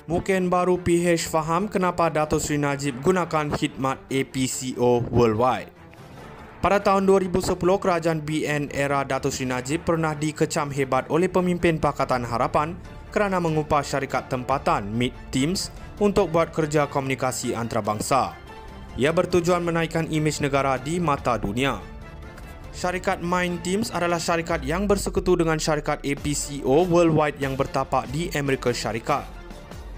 Mungkin baru PH faham kenapa Dato' Sri Najib gunakan khidmat APCO Worldwide. Pada tahun 2010, kerajaan BN era Dato' Sri Najib pernah dikecam hebat oleh pemimpin Pakatan Harapan kerana mengupah syarikat tempatan Meet Teams untuk buat kerja komunikasi antarabangsa. Ia bertujuan menaikkan imej negara di mata dunia. Syarikat Mind Teams adalah syarikat yang bersekutu dengan syarikat APCO Worldwide yang bertapak di Amerika Syarikat.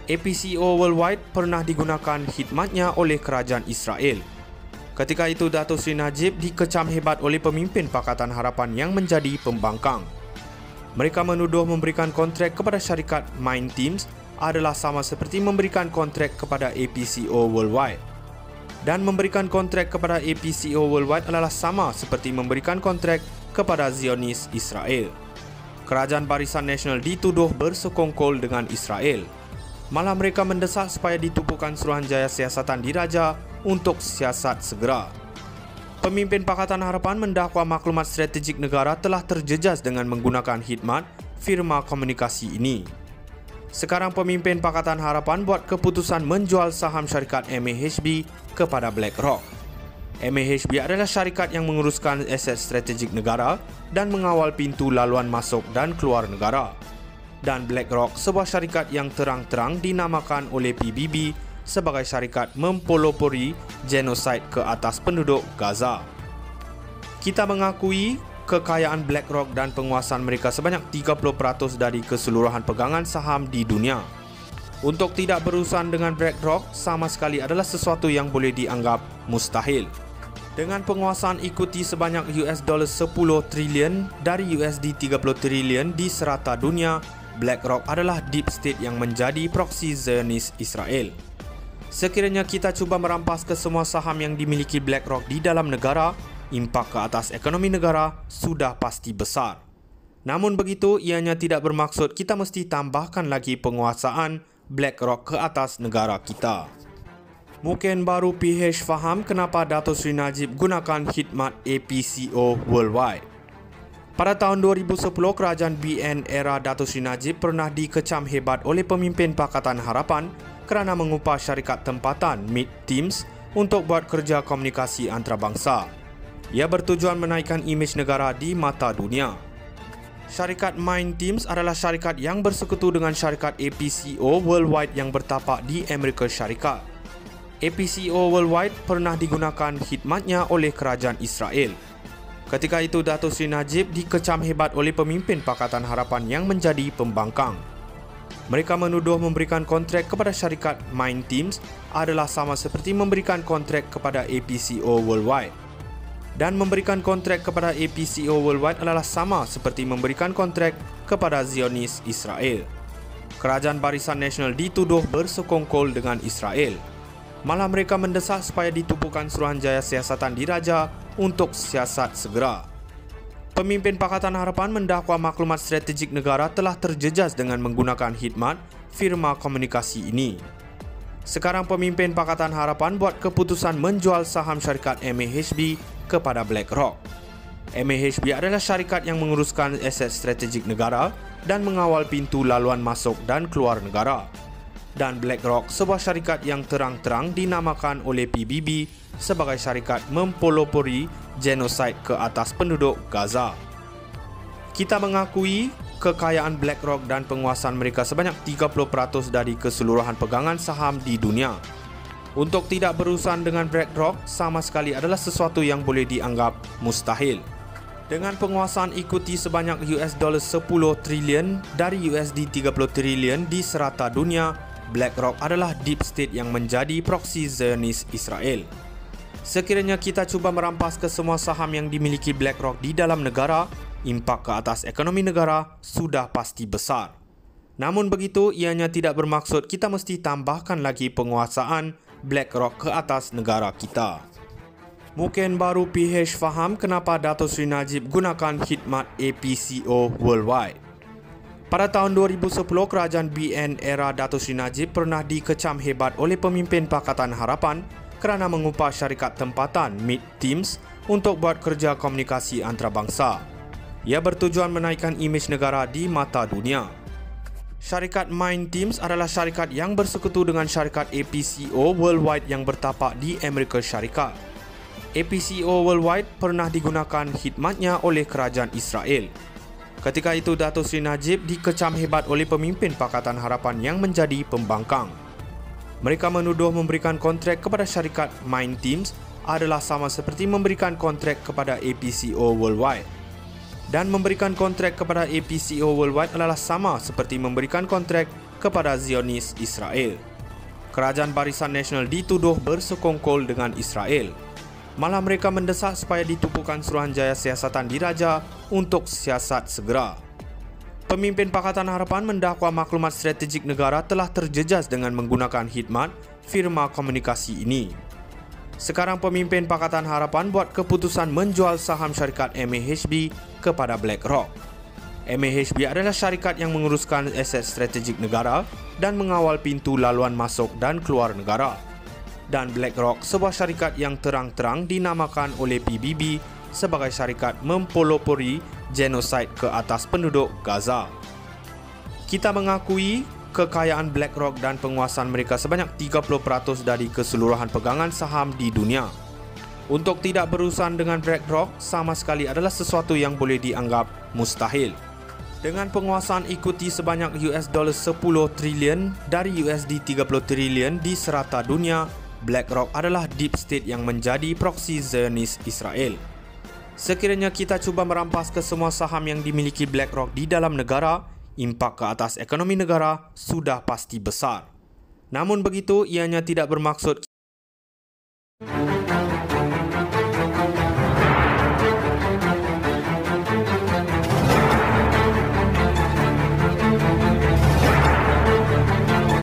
APCO Worldwide pernah digunakan khidmatnya oleh kerajaan Israel. Ketika itu, Dato' Sri Najib dikecam hebat oleh pemimpin Pakatan Harapan yang menjadi pembangkang. Mereka menuduh memberikan kontrak kepada syarikat Mind Teams adalah sama seperti memberikan kontrak kepada APCO Worldwide. Dan memberikan kontrak kepada APCO Worldwide adalah sama seperti memberikan kontrak kepada Zionis Israel. Kerajaan Barisan Nasional dituduh bersekongkol dengan Israel. Malah mereka mendesak supaya ditubuhkan Suruhanjaya Siasatan Diraja untuk siasat segera. Pemimpin Pakatan Harapan mendakwa maklumat strategik negara telah terjejas dengan menggunakan khidmat firma komunikasi ini. Sekarang pemimpin Pakatan Harapan buat keputusan menjual saham syarikat MAHB kepada BlackRock. MAHB adalah syarikat yang menguruskan aset strategik negara dan mengawal pintu laluan masuk dan keluar negara. Dan BlackRock, sebuah syarikat yang terang-terang dinamakan oleh PBB sebagai syarikat mempelopori genosid ke atas penduduk Gaza. Kita mengakui kekayaan BlackRock dan penguasaan mereka sebanyak 30% dari keseluruhan pegangan saham di dunia. Untuk tidak berurusan dengan BlackRock sama sekali adalah sesuatu yang boleh dianggap mustahil. Dengan penguasaan ikuti sebanyak $10 trilion dari USD 30 trilion di serata dunia, BlackRock adalah deep state yang menjadi proksi Zionis Israel. Sekiranya kita cuba merampas ke semua saham yang dimiliki BlackRock di dalam negara, impak ke atas ekonomi negara sudah pasti besar. Namun begitu, ianya tidak bermaksud kita mesti tambahkan lagi penguasaan BlackRock ke atas negara kita. Mungkin baru PH faham kenapa Dato' Sri Najib gunakan khidmat APCO Worldwide. Pada tahun 2010, kerajaan BN era Dato' Sri Najib pernah dikecam hebat oleh pemimpin Pakatan Harapan kerana mengupah syarikat tempatan Meet Teams untuk buat kerja komunikasi antarabangsa. Ia bertujuan menaikkan imej negara di mata dunia. Syarikat Mind Teams adalah syarikat yang bersekutu dengan syarikat APCO Worldwide yang bertapak di Amerika Syarikat. APCO Worldwide pernah digunakan khidmatnya oleh kerajaan Israel. Ketika itu, Dato' Sri Najib dikecam hebat oleh pemimpin Pakatan Harapan yang menjadi pembangkang. Mereka menuduh memberikan kontrak kepada syarikat Mind Teams adalah sama seperti memberikan kontrak kepada APCO Worldwide. Dan memberikan kontrak kepada APCO Worldwide adalah sama seperti memberikan kontrak kepada Zionis Israel. Kerajaan Barisan Nasional dituduh bersekongkol dengan Israel. Malah mereka mendesak supaya ditubuhkan Suruhanjaya Siasatan Diraja untuk siasat segera. Pemimpin Pakatan Harapan mendakwa maklumat strategik negara telah terjejas dengan menggunakan khidmat firma komunikasi ini. Sekarang pemimpin Pakatan Harapan buat keputusan menjual saham syarikat MAHB kepada BlackRock. MAHB adalah syarikat yang menguruskan aset strategik negara dan mengawal pintu laluan masuk dan keluar negara. Dan BlackRock, sebuah syarikat yang terang-terang dinamakan oleh PBB sebagai syarikat mempelopori genosid ke atas penduduk Gaza. Kita mengakui kekayaan BlackRock dan penguasaan mereka sebanyak 30% dari keseluruhan pegangan saham di dunia. Untuk tidak berurusan dengan BlackRock sama sekali adalah sesuatu yang boleh dianggap mustahil. Dengan penguasaan ikuti sebanyak $10 trilion dari USD 30 trilion di serata dunia, BlackRock adalah deep state yang menjadi proksi Zionis Israel. Sekiranya kita cuba merampas ke semua saham yang dimiliki BlackRock di dalam negara, impak ke atas ekonomi negara sudah pasti besar. Namun begitu, ianya tidak bermaksud kita mesti tambahkan lagi penguasaan BlackRock ke atas negara kita. Mungkin baru PH faham kenapa Dato' Sri Najib gunakan khidmat APCO Worldwide. Pada tahun 2010, kerajaan BN era Dato' Sri Najib pernah dikecam hebat oleh pemimpin Pakatan Harapan kerana mengupah syarikat tempatan Meet Teams untuk buat kerja komunikasi antarabangsa. Ia bertujuan menaikkan imej negara di mata dunia. Syarikat Minteams adalah syarikat yang bersekutu dengan syarikat APCO Worldwide yang bertapak di Amerika Syarikat. APCO Worldwide pernah digunakan khidmatnya oleh kerajaan Israel. Ketika itu, Dato' Sri Najib dikecam hebat oleh pemimpin Pakatan Harapan yang menjadi pembangkang. Mereka menuduh memberikan kontrak kepada syarikat Minteams adalah sama seperti memberikan kontrak kepada APCO Worldwide. Dan memberikan kontrak kepada APCO Worldwide adalah sama seperti memberikan kontrak kepada Zionis Israel. Kerajaan Barisan Nasional dituduh bersekongkol dengan Israel. Malah mereka mendesak supaya ditupukan Suruhanjaya Siasatan Diraja untuk siasat segera. Pemimpin Pakatan Harapan mendakwa maklumat strategik negara telah terjejas dengan menggunakan khidmat firma komunikasi ini. Sekarang pemimpin Pakatan Harapan buat keputusan menjual saham syarikat MAHB kepada BlackRock. MAHB adalah syarikat yang menguruskan aset strategik negara dan mengawal pintu laluan masuk dan keluar negara. Dan BlackRock, sebuah syarikat yang terang-terang dinamakan oleh PBB sebagai syarikat mempelopori genosid ke atas penduduk Gaza. Kita mengakui kekayaan BlackRock dan penguasaan mereka sebanyak 30% dari keseluruhan pegangan saham di dunia. Untuk tidak berurusan dengan BlackRock sama sekali adalah sesuatu yang boleh dianggap mustahil. Dengan penguasaan ikuti sebanyak $10 triliun dari USD 30 triliun di serata dunia, BlackRock adalah deep state yang menjadi proksi Zionis Israel. Sekiranya kita cuba merampas ke semua saham yang dimiliki BlackRock di dalam negara, impak ke atas ekonomi negara sudah pasti besar. Namun begitu, ianya tidak bermaksud